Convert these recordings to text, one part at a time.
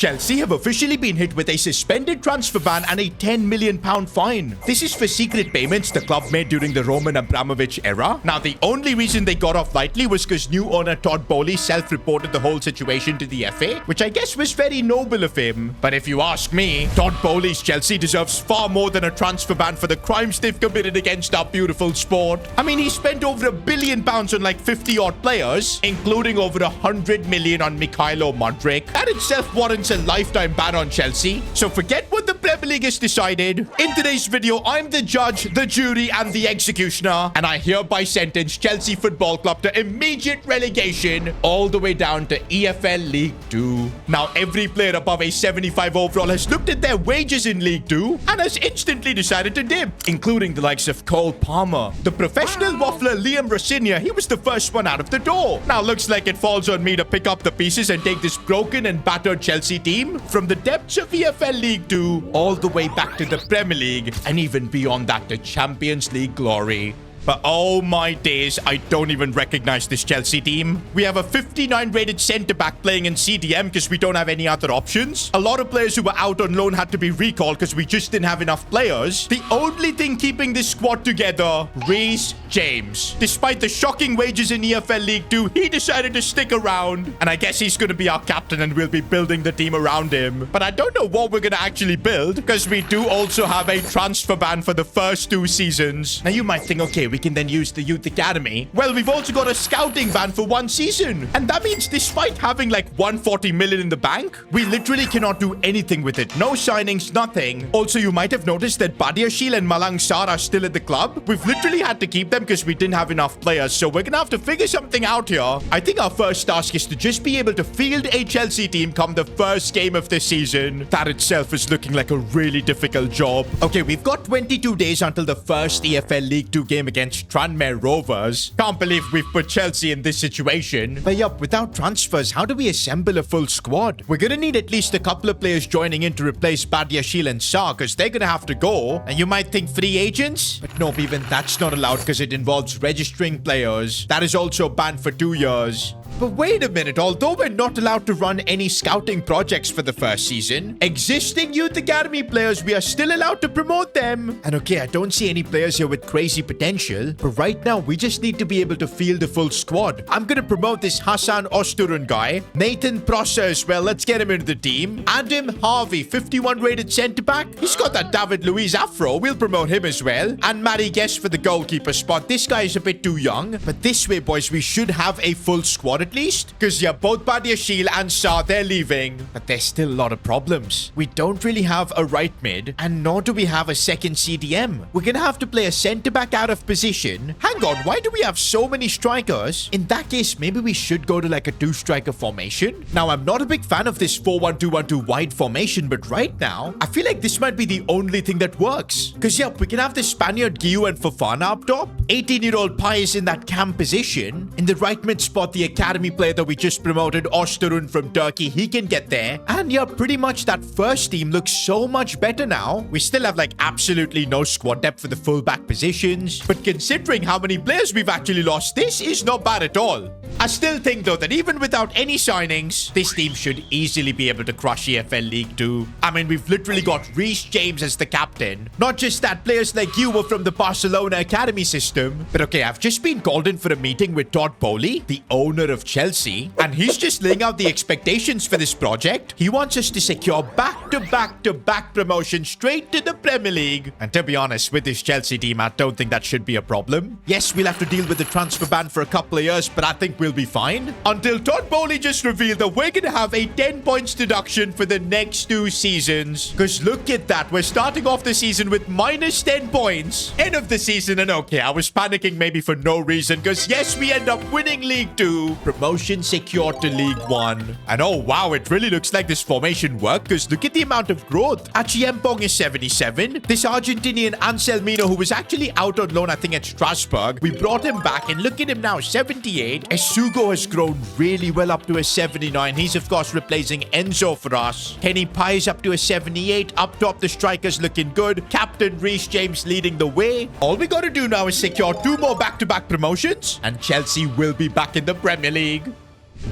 Chelsea have officially been hit with a suspended transfer ban and a £10 million fine. This is for secret payments the club made during the Roman Abramovich era. Now, the only reason they got off lightly was because new owner Todd Bowley self-reported the whole situation to the FA, which I guess was very noble of him. But if you ask me, Todd Bowley's Chelsea deserves far more than a transfer ban for the crimes they've committed against our beautiful sport. I mean, he spent over £1 billion on like 50-odd players, including over 100 million on Mikhailo Modric. That itself warrants a lifetime ban on Chelsea. So forget what the Premier League has decided. In today's video, I'm the judge, the jury, and the executioner, and I hereby sentence Chelsea Football Club to immediate relegation all the way down to EFL League 2. Now, every player above a 75 overall has looked at their wages in League 2 and has instantly decided to dip, including the likes of Cole Palmer. The professional waffler Liam Rosinia, he was the first one out of the door. Now, looks like it falls on me to pick up the pieces and take this broken and battered Chelsea team from the depths of EFL League 2 all the way back to the Premier League, and even beyond that to Champions League glory. But oh my days, I don't even recognize this Chelsea team. We have a 59 rated centre-back playing in CDM because we don't have any other options. A lot of players who were out on loan had to be recalled because we just didn't have enough players. The only thing keeping this squad together, Reece James. Despite the shocking wages in EFL League 2, he decided to stick around. And I guess he's going to be our captain and we'll be building the team around him. But I don't know what we're going to actually build because we do also have a transfer ban for the first 2 seasons. Now you might think, okay, we can then use the youth academy. Well, we've also got a scouting ban for 1 season. And that means despite having like 140 million in the bank, we literally cannot do anything with it. No signings, nothing. Also, you might have noticed that Badiashile and Malang Sarr are still at the club. We've literally had to keep them because we didn't have enough players. So we're gonna have to figure something out here. I think our first task is to just be able to field a Chelsea team come the first game of the season. That itself is looking like a really difficult job. Okay, we've got 22 days until the first EFL League 2 game against Tranmere Rovers. Can't believe we've put Chelsea in this situation. But yup, without transfers, how do we assemble a full squad? We're gonna need at least a couple of players joining in to replace Badiashile and Sarr because they're gonna have to go. And you might think free agents? But no, even that's not allowed because it involves registering players. That is also banned for 2 years. But wait a minute, although we're not allowed to run any scouting projects for the first season, existing youth academy players, we are still allowed to promote them. And okay, I don't see any players here with crazy potential, but right now we just need to be able to field a full squad. I'm gonna promote this Hassan Osturun guy, Nathan Prosser as well, let's get him into the team. Adam Harvey, 51 rated centre-back. He's got that David Luiz afro, we'll promote him as well. And Matty Guest for the goalkeeper spot. This guy is a bit too young, but this way, boys, we should have a full squad at least. Because yeah, both Badiashile and Sarr, they're leaving. But there's still a lot of problems. We don't really have a right mid, and nor do we have a second CDM. We're gonna have to play a centre-back out of position. Hang on, why do we have so many strikers? In that case, maybe we should go to like a 2-striker formation. Now, I'm not a big fan of this 4-1-2-1-2 wide formation, but right now, I feel like this might be the only thing that works. Because yeah, we can have the Spaniard Guiu and Fofana up top. 18-year-old Pai is in that cam position. In the right mid spot, the academy player that we just promoted, Osturun from Turkey, he can get there. And yeah, pretty much that first team looks so much better now. We still have like absolutely no squad depth for the fullback positions. But considering how many players we've actually lost, this is not bad at all. I still think though that even without any signings, this team should easily be able to crush EFL League 2. I mean, we've literally got Reece James as the captain. Not just that, players like you were from the Barcelona academy system. But okay, I've just been called in for a meeting with Todd Bowley, the owner of Chelsea, and he's just laying out the expectations for this project. He wants us to secure back-to-back promotion straight to the Premier League. And to be honest, with this Chelsea team, I don't think that should be a problem. Yes, we'll have to deal with the transfer ban for a couple of years, but I think we'll be fine. Until Todd Bowley just revealed that we're gonna have a 10 points deduction for the next 2 seasons. Because look at that, we're starting off the season with minus 10 points. End of the season, and okay, I was panicking maybe for no reason, because yes, we end up winning League 2. Promotion secured to League 1. And oh wow, it really looks like this formation worked, because look at the amount of growth. Achiempong is 77. This Argentinian Anselmino, who was actually out on loan, I think at Strasbourg, we brought him back, and look at him now, 78. Esugo has grown really well up to a 79. He's of course replacing Enzo for us. Kenny Pai is up to a 78. Up top, the strikers looking good. Captain Reece James leading the way. All we gotta do now is secure 2 more back-to-back promotions, and Chelsea will be back in the Premier League.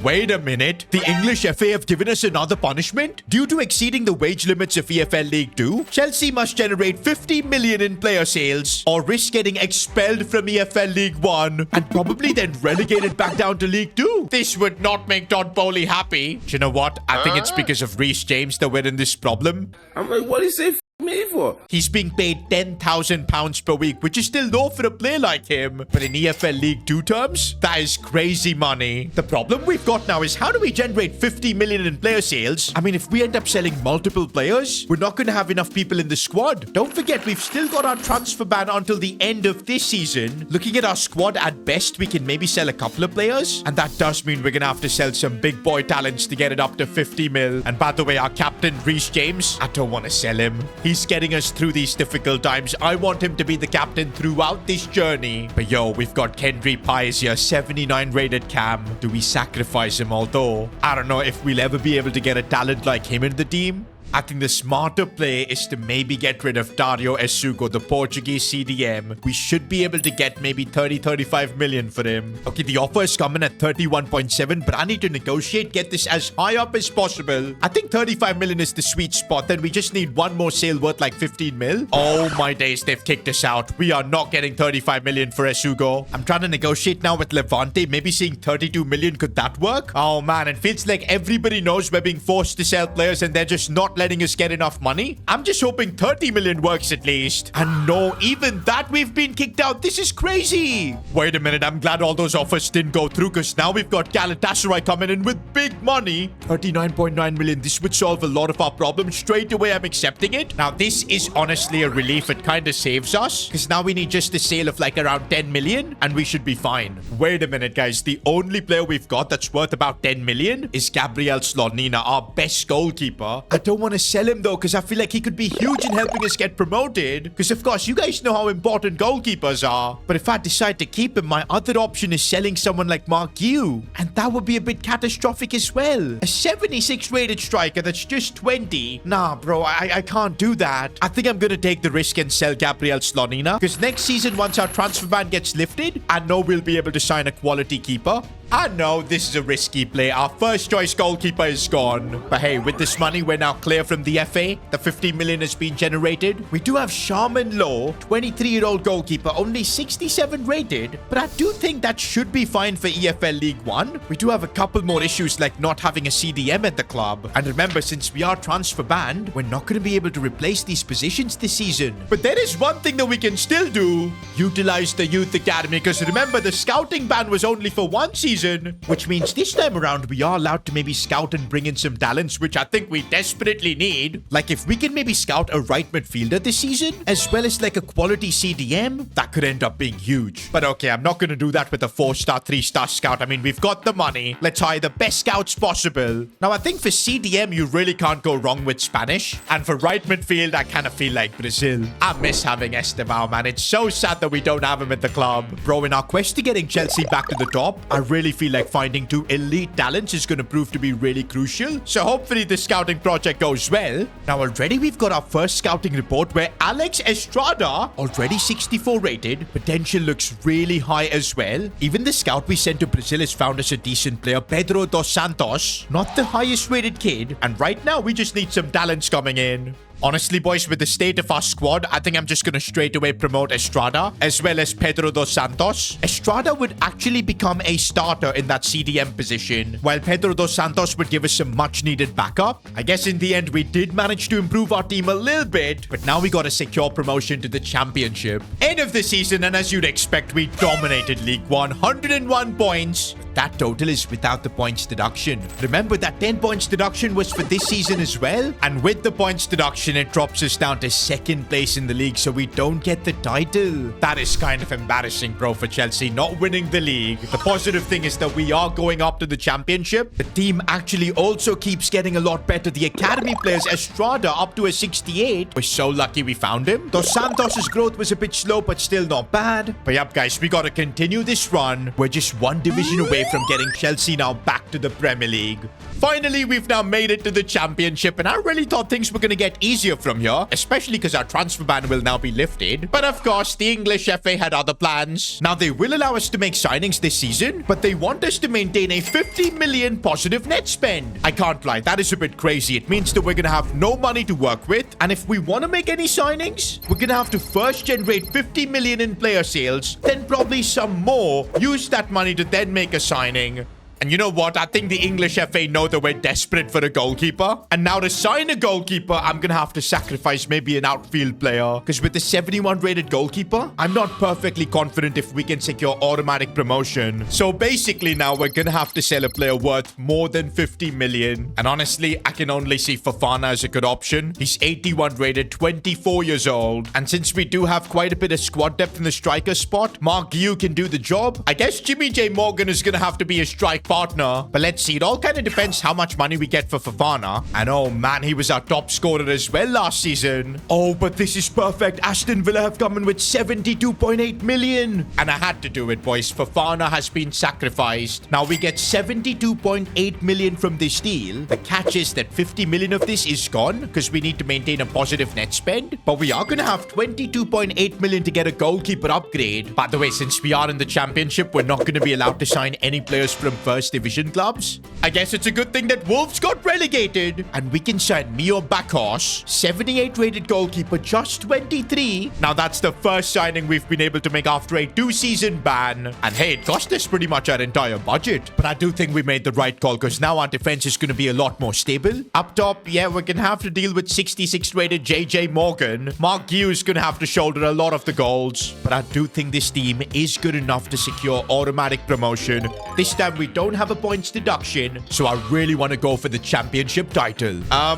Wait a minute. The English FA have given us another punishment? Due to exceeding the wage limits of EFL League 2, Chelsea must generate 50 million in player sales or risk getting expelled from EFL League 1 and probably then relegated back down to League 2. This would not make Todd Bowley happy. Do you know what? I think it's because of Reece James that we're in this problem. I'm like, what do you say me for? He's being paid £10,000 per week, which is still low for a player like him. But in EFL League 2 terms, that is crazy money. The problem we've got now is how do we generate 50 million in player sales? I mean, if we end up selling multiple players, we're not going to have enough people in the squad. Don't forget, we've still got our transfer ban until the end of this season. Looking at our squad, at best, we can maybe sell a couple of players. And that does mean we're going to have to sell some big boy talents to get it up to 50 mil. And by the way, our captain, Reece James, I don't want to sell him. He's getting us through these difficult times. I want him to be the captain throughout this journey. But yo, we've got Kendry Pies here, 79 rated cam. Do we sacrifice him? Although, I don't know if we'll ever be able to get a talent like him in the team. I think the smarter play is to maybe get rid of Dario Esugo, the Portuguese CDM. We should be able to get maybe 35 million for him. Okay, the offer is coming at 31.7, but I need to negotiate, get this as high up as possible. I think 35 million is the sweet spot. Then we just need one more sale worth like 15 mil. Oh my days, they've kicked us out. We are not getting 35 million for Esugo. I'm trying to negotiate now with Levante. Maybe seeing 32 million, could that work? Oh man, it feels like everybody knows we're being forced to sell players and they're just not letting us get enough money. I'm just hoping 30 million works at least. And no, even that we've been kicked out. This is crazy. Wait a minute, I'm glad all those offers didn't go through because now we've got Galatasaray coming in with big money. 39.9 million. This would solve a lot of our problems. Straight away, I'm accepting it. Now, this is honestly a relief. It kind of saves us because now we need just a sale of like around 10 million and we should be fine. Wait a minute, guys. The only player we've got that's worth about 10 million is Gabriel Slonina, our best goalkeeper. I don't want to sell him though because I feel like he could be huge in helping us get promoted because of course you guys know how important goalkeepers are. But if I decide to keep him, my other option is selling someone like Mark Yu, and that would be a bit catastrophic as well. A 76 rated striker that's just 20. Nah bro, I can't do that. I think I'm gonna take the risk and sell Gabriel Slonina because next season, once our transfer ban gets lifted, I know we'll be able to sign a quality keeper. I know this is a risky play. Our first choice goalkeeper is gone. But hey, with this money, we're now clear from the FA. The 50 million has been generated. We do have Sharman Lowe, 23-year-old goalkeeper, only 67 rated. But I do think that should be fine for EFL League 1. We do have a couple more issues like not having a CDM at the club. And remember, since we are transfer banned, we're not going to be able to replace these positions this season. But there is one thing that we can still do. Utilize the youth academy. Because remember, the scouting ban was only for one season. Which means this time around, we are allowed to maybe scout and bring in some talents, which I think we desperately need. Like if we can maybe scout a right midfielder this season, as well as like a quality CDM, that could end up being huge. But okay, I'm not going to do that with a 4-star, 3-star scout. I mean, we've got the money. Let's hire the best scouts possible. Now, I think for CDM, you really can't go wrong with Spanish. And for right midfield, I kind of feel like Brazil. I miss having Estevao, man. It's so sad that we don't have him at the club. Bro, in our quest to getting Chelsea back to the top, I really feel like finding 2 elite talents is going to prove to be really crucial. So hopefully the scouting project goes well. Now already we've got our first scouting report where Alex Estrada, already 64 rated, potential looks really high as well. Even the scout we sent to Brazil has found us a decent player, Pedro dos Santos, not the highest rated kid. And right now we just need some talents coming in. Honestly, boys, with the state of our squad, I think I'm just going to straight away promote Estrada as well as Pedro dos Santos. Estrada would actually become a starter in that CDM position, while Pedro dos Santos would give us some much-needed backup. I guess in the end, we did manage to improve our team a little bit, but now we got a secure promotion to the championship. End of the season, and as you'd expect, we dominated League 1, 101 points. That total is without the points deduction. Remember that 10 points deduction was for this season as well, and with the points deduction, it drops us down to 2nd place in the league, so we don't get the title. That is kind of embarrassing, bro, for Chelsea, not winning the league. The positive thing is that we are going up to the championship. The team actually also keeps getting a lot better. The academy players, Estrada up to a 68. We're so lucky we found him. Dos Santos' growth was a bit slow, but still not bad. But yep, guys, we gotta continue this run. We're just one division away away from getting Chelsea now back to the Premier League. Finally, we've now made it to the championship, and I really thought things were going to get easier from here, especially because our transfer ban will now be lifted. But of course, the English FA had other plans. Now, they will allow us to make signings this season, but they want us to maintain a 50 million positive net spend. I can't lie, that is a bit crazy. It means that we're going to have no money to work with, and if we want to make any signings, we're going to have to first generate 50 million in player sales, then probably some more, use that money to then make a signing. And you know what? I think the English FA know that we're desperate for a goalkeeper. And now to sign a goalkeeper, I'm going to have to sacrifice maybe an outfield player. Because with the 71 rated goalkeeper, I'm not perfectly confident if we can secure automatic promotion. So basically now we're going to have to sell a player worth more than 50 million. And honestly, I can only see Fofana as a good option. He's 81 rated, 24 years old. And since we do have quite a bit of squad depth in the striker spot, Mark Yu can do the job. I guess Jimmy J. Morgan is going to have to be a strike partner. But let's see. It all kind of depends how much money we get for Fofana. And oh man, he was our top scorer as well last season. Oh, but this is perfect. Aston Villa have come in with 72.8 million. And I had to do it, boys. Fofana has been sacrificed. Now we get 72.8 million from this deal. The catch is that 50 million of this is gone because we need to maintain a positive net spend. But we are going to have 22.8 million to get a goalkeeper upgrade. By the way, since we are in the championship, we're not going to be allowed to sign any players from first division clubs. I guess it's a good thing that Wolves got relegated. And we can sign Mio Bakos, 78 rated goalkeeper, just 23. Now that's the first signing we've been able to make after a 2-season ban. And hey, it cost us pretty much our entire budget. But I do think we made the right call because now our defense is going to be a lot more stable. Up top, yeah, we're going to have to deal with 66 rated JJ Morgan. Mark Yu is going to have to shoulder a lot of the goals. But I do think this team is good enough to secure automatic promotion. This time we don't have a points deduction, so I really want to go for the championship title.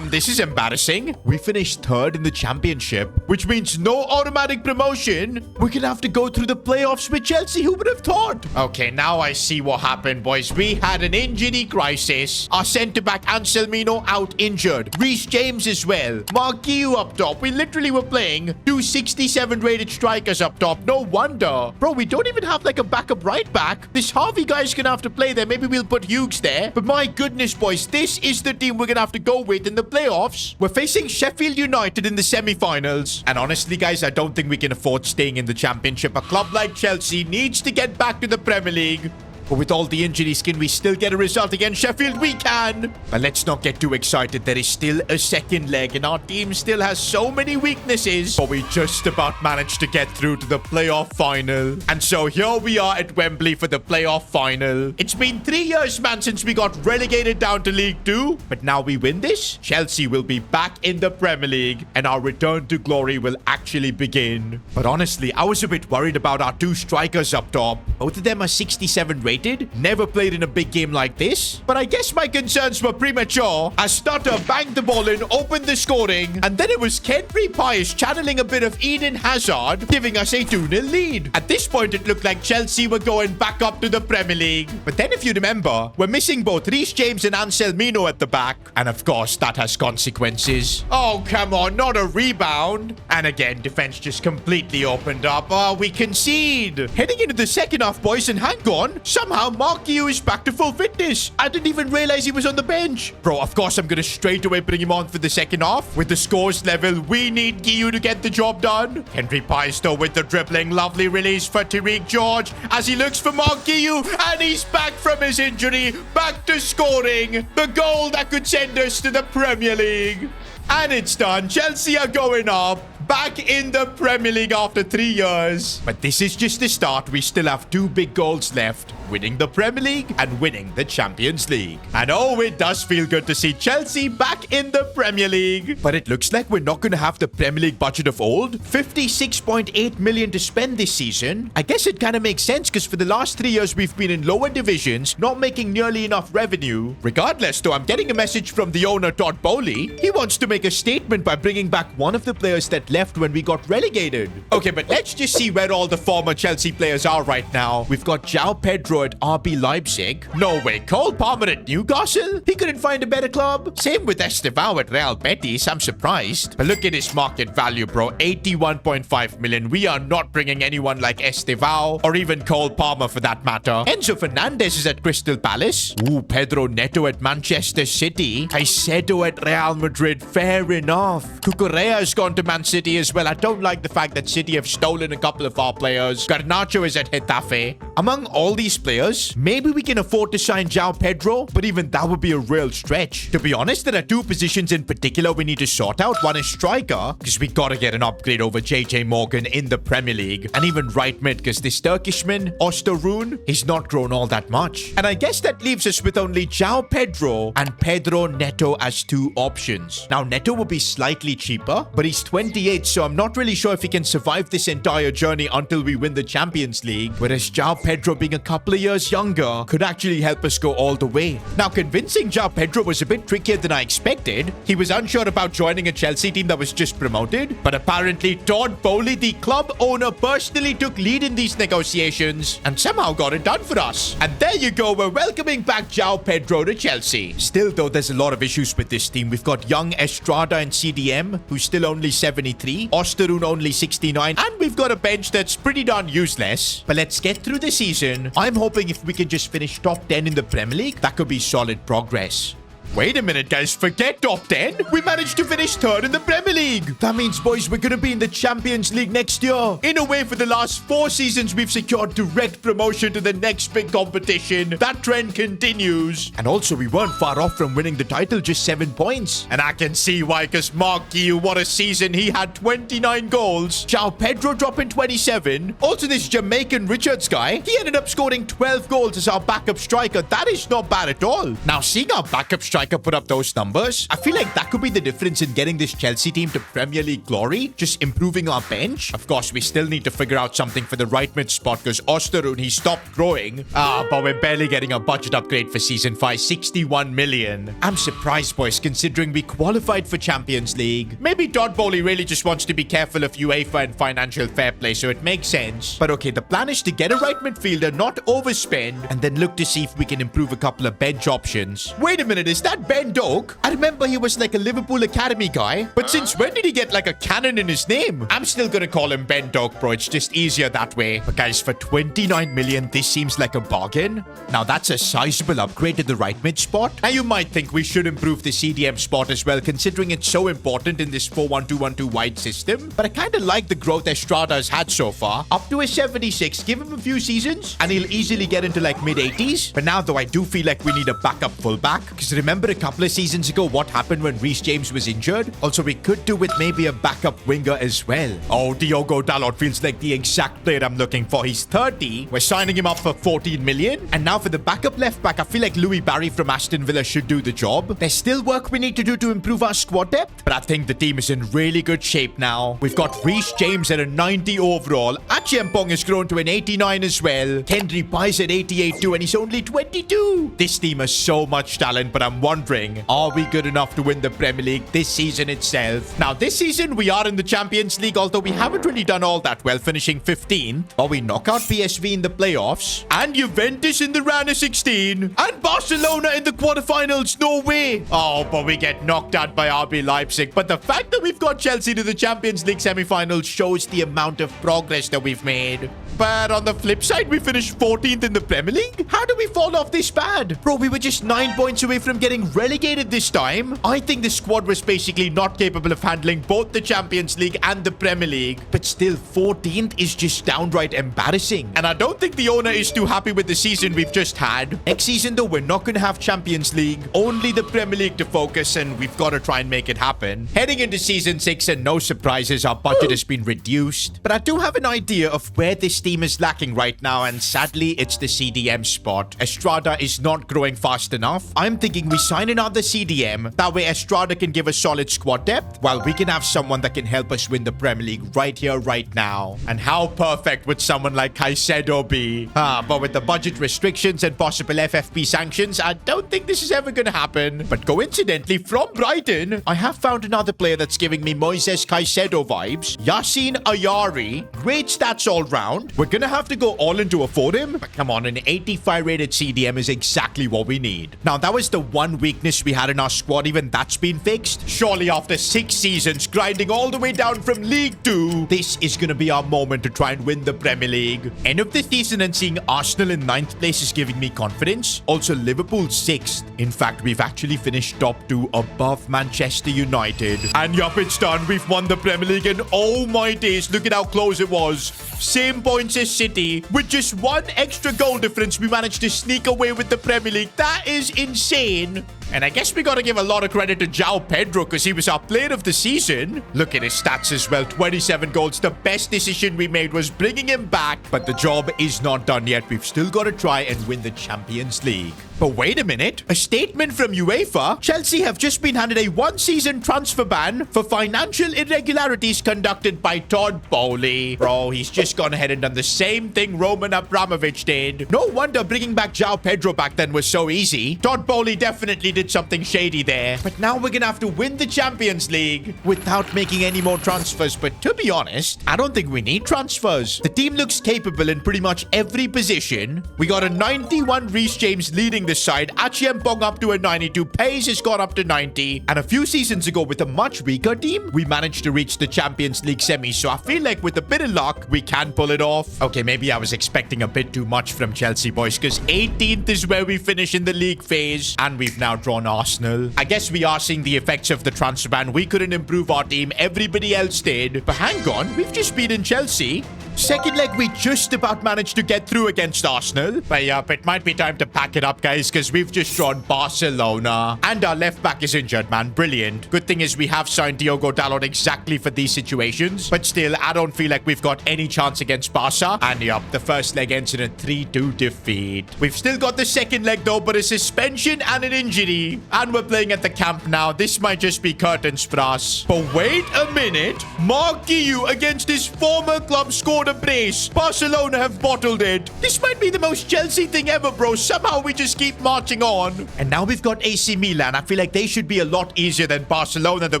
This is embarrassing. We finished third in the championship, which means no automatic promotion. We're gonna have to go through the playoffs with Chelsea. Who would have thought? Okay, now I see what happened, boys. We had an injury crisis. Our centre-back Anselmino out injured. Reece James as well. Marquinhos up top. We literally were playing 267 rated strikers up top. No wonder. Bro, we don't even have like a backup right back. This Harvey guy's gonna have to play there. Maybe we'll put Hughes there. But my goodness, boys, this is the team we're gonna have to go with in the playoffs. We're facing Sheffield United in the semi-finals. And honestly, guys, I don't think we can afford staying in the championship. A club like Chelsea needs to get back to the Premier League. But with all the injuries, can we still get a result against Sheffield? We can! But let's not get too excited. There is still a second leg, and our team still has so many weaknesses. But we just about managed to get through to the playoff final. And so here we are at Wembley for the playoff final. It's been 3 years, man, since we got relegated down to League 2. But now we win this, Chelsea will be back in the Premier League, and our return to glory will actually begin. But honestly, I was a bit worried about our two strikers up top. Both of them are 67 rated. Never played in a big game like this. But I guess my concerns were premature as Stutter banged the ball in, opened the scoring, and then it was Kendry Pius channeling a bit of Eden Hazard, giving us a 2-0 lead. At this point, it looked like Chelsea were going back up to the Premier League. But then if you remember, we're missing both Reece James and Anselmino at the back. And of course, that has consequences. Oh, come on, not a rebound. And again, defense just completely opened up. Oh, we concede. Heading into the second half, boys, and hang on. Somehow, Mark Yu is back to full fitness. I didn't even realize he was on the bench. Bro, of course, I'm going to straight away bring him on for the second half. With the scores level, we need Yu to get the job done. Henry Pies, though, with the dribbling. Lovely release for Tariq George as he looks for Mark Yu. And he's back from his injury. Back to scoring. The goal that could send us to the Premier League. And it's done. Chelsea are going up. Back in the Premier League after 3 years. But this is just the start. We still have 2 big goals left. Winning the Premier League and winning the Champions League. And oh, it does feel good to see Chelsea back in the Premier League. But it looks like we're not going to have the Premier League budget of old. 56.8 million to spend this season. I guess it kind of makes sense because for the last 3 years we've been in lower divisions, not making nearly enough revenue. Regardless, though, I'm getting a message from the owner, Todd Bowley. He wants to make a statement by bringing back one of the players that left when we got relegated. Okay, but let's just see where all the former Chelsea players are right now. We've got João Pedro at RB Leipzig. No way, Cole Palmer at Newcastle? He couldn't find a better club? Same with Estevao at Real Betis, I'm surprised. But look at his market value, bro. 81.5 million. We are not bringing anyone like Estevao or even Cole Palmer for that matter. Enzo Fernandez is at Crystal Palace. Ooh, Pedro Neto at Manchester City. Caicedo at Real Madrid. Fair enough. Cucurella has gone to Man City as well. I don't like the fact that City have stolen a couple of our players. Garnacho is at Getafe. Among all these players, maybe we can afford to sign João Pedro, but even that would be a real stretch. To be honest, there are two positions in particular we need to sort out. One is striker, because we gotta get an upgrade over JJ Morgan in the Premier League. And even right mid, because this Turkishman, Osterun, he's not grown all that much. And I guess that leaves us with only João Pedro and Pedro Neto as two options. Now, Neto will be slightly cheaper, but he's 28, so I'm not really sure if he can survive this entire journey until we win the Champions League. Whereas João Pedro being a couple of years younger could actually help us go all the way. Now, convincing João Pedro was a bit trickier than I expected. He was unsure about joining a Chelsea team that was just promoted, but apparently Todd Bowley, the club owner, personally took lead in these negotiations and somehow got it done for us. And there you go, we're welcoming back João Pedro to Chelsea. Still though, there's a lot of issues with this team. We've got young Estrada and CDM, who's still only 73, Osterun only 69, and we've got a bench that's pretty darn useless. But let's get through the season. I'm hoping if we can just finish top 10 in the Premier League, that could be solid progress. Wait a minute, guys. Forget top 10. We managed to finish third in the Premier League. That means, boys, we're going to be in the Champions League next year. In a way, for the last 4 seasons, we've secured direct promotion to the next big competition. That trend continues. And also, we weren't far off from winning the title, just 7 points. And I can see why, because Mark Guiu, what a season. He had 29 goals. João Pedro dropping 27. Also, this Jamaican Richards guy, he ended up scoring 12 goals as our backup striker. That is not bad at all. Now, seeing our backup striker put up those numbers, I feel like that could be the difference in getting this Chelsea team to Premier League glory, just improving our bench. Of course, we still need to figure out something for the right mid spot because Osterun, he stopped growing. But we're barely getting a budget upgrade for season 5, 61 million. I'm surprised, boys, considering we qualified for Champions League. Maybe Todd Bowley really just wants to be careful of UEFA and financial fair play, so it makes sense. But okay, the plan is to get a right midfielder, not overspend, and then look to see if we can improve a couple of bench options. Wait a minute, is that Ben Doak? I remember he was like a Liverpool Academy guy, but since when did he get like a cannon in his name? I'm still gonna call him Ben Doak, bro. It's just easier that way. But guys, for 29 million, this seems like a bargain. Now that's a sizable upgrade to the right mid spot. Now you might think we should improve the CDM spot as well, considering it's so important in this 4-1-2-1-2 wide system. But I kind of like the growth Estrada has had so far. Up to a 76, give him a few seasons, and he'll easily get into like mid-80s. But now though, I do feel like we need a backup fullback, because remember a couple of seasons ago what happened when Reece James was injured? Also, we could do with maybe a backup winger as well. Oh, Diogo Dalot feels like the exact player I'm looking for. He's 30. We're signing him up for 14 million. And now for the backup left back, I feel like Louis Barry from Aston Villa should do the job. There's still work we need to do to improve our squad depth, but I think the team is in really good shape now. We've got Reece James at a 90 overall. Achiampong has grown to an 89 as well. Kendry Pies at 88 too, and he's only 22. This team has so much talent, but I'm wondering, are we good enough to win the Premier League this season itself? Now, this season, we are in the Champions League, although we haven't really done all that well, finishing 15th. But we knock out PSV in the playoffs, and Juventus in the round of 16, and Barcelona in the quarterfinals. No way. Oh, but we get knocked out by RB Leipzig. But the fact that we've got Chelsea to the Champions League semi-finals shows the amount of progress that we've made. But on the flip side, we finished 14th in the Premier League. How do we fall off this bad? Bro, we were just 9 points away from getting relegated this time. I think the squad was basically not capable of handling both the Champions League and the Premier League. But still, 14th is just downright embarrassing. And I don't think the owner is too happy with the season we've just had. Next season, though, we're not going to have Champions League. Only the Premier League to focus, and we've got to try and make it happen. Heading into season 6, and no surprises, our budget has been reduced. But I do have an idea of where this team is lacking right now, and sadly, it's the CDM spot. Estrada is not growing fast enough. I'm thinking we sign another CDM. That way Estrada can give us solid squad depth, while we can have someone that can help us win the Premier League right here, right now. And how perfect would someone like Caicedo be? But with the budget restrictions and possible FFP sanctions, I don't think this is ever going to happen. But coincidentally, from Brighton, I have found another player that's giving me Moises Caicedo vibes. Yassine Ayari. Great stats all round. We're going to have to go all in to afford him. But come on, an 85 rated CDM is exactly what we need. Now, that was the one weakness we had in our squad. Even that's been fixed. Surely after 6 seasons, grinding all the way down from League 2, this is going to be our moment to try and win the Premier League. End of the season and seeing Arsenal in 9th place is giving me confidence. Also, Liverpool 6th. In fact, we've actually finished top 2 above Manchester United. And yup, it's done. We've won the Premier League, and oh my days, look at how close it was. Same points as City. With just 1 extra goal difference, we managed to sneak away with the Premier League. That is insane. And I guess we got to give a lot of credit to João Pedro because he was our player of the season. Look at his stats as well. 27 goals. The best decision we made was bringing him back. But the job is not done yet. We've still got to try and win the Champions League. But wait a minute. A statement from UEFA. Chelsea have just been handed a 1-season transfer ban for financial irregularities conducted by Todd Bowley. Bro, he's just gone ahead and done the same thing Roman Abramovich did. No wonder bringing back João Pedro back then was so easy. Todd Bowley definitely did something shady there. But now we're gonna have to win the Champions League without making any more transfers. But to be honest, I don't think we need transfers. The team looks capable in pretty much every position. We got a 91 Reece James leading the side. Achiempong up to a 92. Pace has gone up to 90. And a few seasons ago, with a much weaker team, we managed to reach the Champions League semis. So I feel like with a bit of luck, we can pull it off. Okay, maybe I was expecting a bit too much from Chelsea, boys, because 18th is where we finish in the league phase. And we've now drawn Arsenal. I guess we are seeing the effects of the transfer ban. We couldn't improve our team. Everybody else did. But hang on, we've just beaten Chelsea. Second leg, we just about managed to get through against Arsenal. But yeah, it might be time to pack it up, guys, because we've just drawn Barcelona. And our left back is injured, man. Brilliant. Good thing is we have signed Diogo Dalot exactly for these situations. But still, I don't feel like we've got any chance against Barca. And yup, the first leg ends in a 3-2 defeat. We've still got the second leg, though, but a suspension and an injury. And we're playing at the camp now. This might just be curtains for us. But wait a minute. Mark Guiu against his former club scored a brace. Barcelona have bottled it. This might be the most Chelsea thing ever, bro. Somehow we just keep marching on. And now we've got AC Milan. I feel like they should be a lot easier than Barcelona that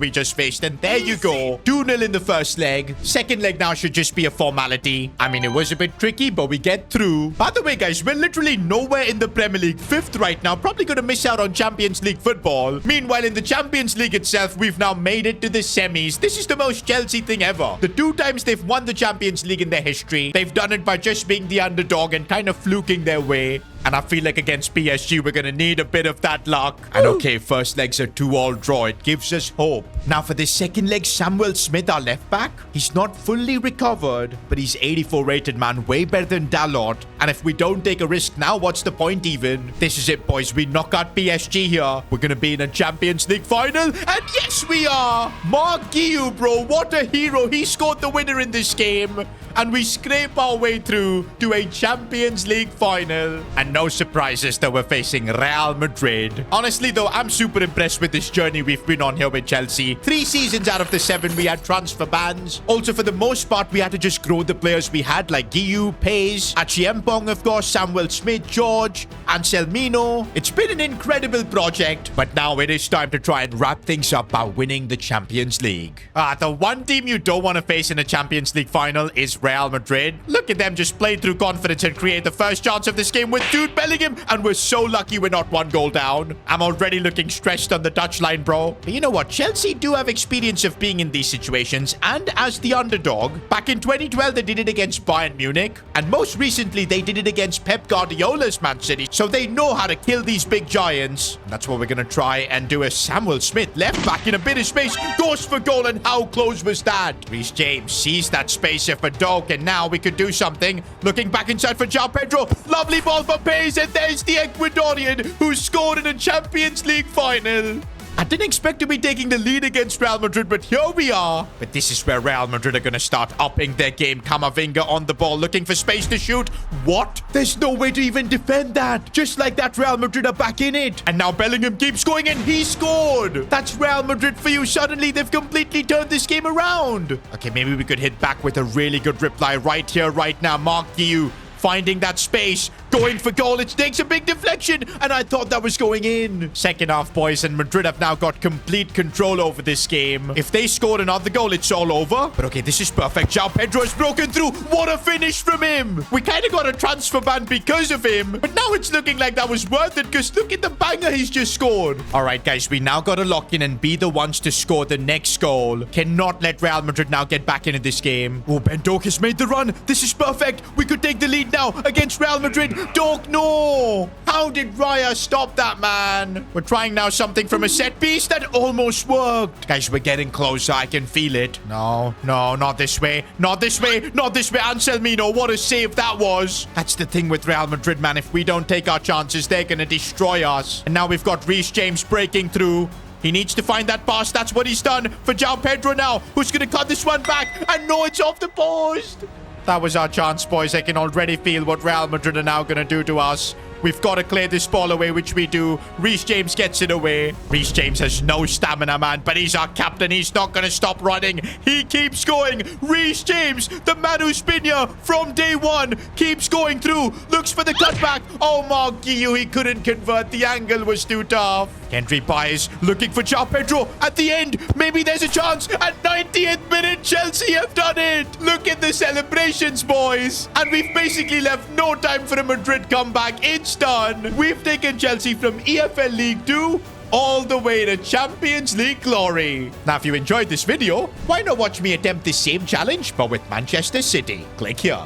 we just faced. And there you go. 2-0 in the first leg. Second leg now should just be a formality. I mean, it was a bit tricky, but we get through. By the way, guys, we're literally nowhere in the Premier League. 5th right now. Probably going to miss out on Champions League football. Meanwhile, in the Champions League itself, we've now made it to the semis. This is the most Chelsea thing ever. The 2 times they've won the Champions League in their history, they've done it by just being the underdog and kind of fluking their way. And I feel like against PSG, we're going to need a bit of that luck. And okay, first legs are 2-2 draw. It gives us hope. Now for the second leg, Samuel Smith, our left back. He's not fully recovered, but he's 84 rated, man. Way better than Dalot. And if we don't take a risk now, what's the point even? This is it, boys. We knock out PSG here. We're going to be in a Champions League final. And yes, we are. Mark Guiu, bro. What a hero. He scored the winner in this game. And we scrape our way through to a Champions League final. And no surprises that we're facing Real Madrid. Honestly, though, I'm super impressed with this journey we've been on here with Chelsea. 3 seasons out of the 7, we had transfer bans. Also, for the most part, we had to just grow the players we had, like Guiu, Pace, Achiempong, of course, Samuel Smith, George, Anselmino. It's been an incredible project. But now it is time to try and wrap things up by winning the Champions League. The one team you don't want to face in a Champions League final is Real Madrid. Look at them just play through confidence and create the first chance of this game with Jude Bellingham. And we're so lucky we're not 1 goal down. I'm already looking stressed on the touchline, bro. But you know what? Chelsea do have experience of being in these situations. And as the underdog, back in 2012, they did it against Bayern Munich. And most recently, they did it against Pep Guardiola's Man City. So they know how to kill these big giants. And that's what we're going to try and do. As Samuel Smith, left back in a bit of space, goes for goal. And how close was that? Reece James sees that space here for Doak. And now we could do something. Looking back inside for João Pedro. Lovely ball for Pace. And there's the Ecuadorian who scored in a Champions League final. I didn't expect to be taking the lead against Real Madrid, but here we are. But this is where Real Madrid are going to start upping their game. Camavinga on the ball, looking for space to shoot. What? There's no way to even defend that. Just like that, Real Madrid are back in it. And now Bellingham keeps going and he scored. That's Real Madrid for you. Suddenly, they've completely turned this game around. Okay, maybe we could hit back with a really good reply right here, right now. Mark Guiu finding that space, going for goal. It takes a big deflection, and I thought that was going in. Second half, boys, and Madrid have now got complete control over this game. If they scored another goal, it's all over. But okay, this is perfect. João Pedro has broken through. What a finish from him. We kind of got a transfer ban because of him, but now it's looking like that was worth it because look at the banger he's just scored. All right, guys, we now got to lock in and be the ones to score the next goal. Cannot let Real Madrid now get back into this game. Oh, Ben Doak has made the run. This is perfect. We could take the lead now against Real Madrid. Doak, no! How did Raya stop that, man? We're trying now something from a set piece that almost worked. Guys, we're getting closer. I can feel it. No, not this way. Not this way. Not this way. Anselmino, what a save that was. That's the thing with Real Madrid, man. If we don't take our chances, they're going to destroy us. And now we've got Reece James breaking through. He needs to find that pass. That's what he's done for João Pedro now, who's going to cut this one back. And no, it's off the post. That was our chance, boys. I can already feel what Real Madrid are now going to do to us. We've got to clear this ball away, which we do. Reece James gets it away. Reece James has no stamina, man, but he's our captain. He's not going to stop running. He keeps going. Reece James, the man who's been here from day one, keeps going through. Looks for the cutback. Oh, Mark Guiu, he couldn't convert. The angle was too tough. Kendry Baez looking for João Pedro at the end. Maybe there's a chance. At 90th minute, Chelsea have done it. Look at the celebrations, boys. And we've basically left no time for a Madrid comeback. It's done. We've taken Chelsea from EFL League 2 all the way to Champions League glory. Now, if you enjoyed this video, why not watch me attempt the same challenge, but with Manchester City? Click here.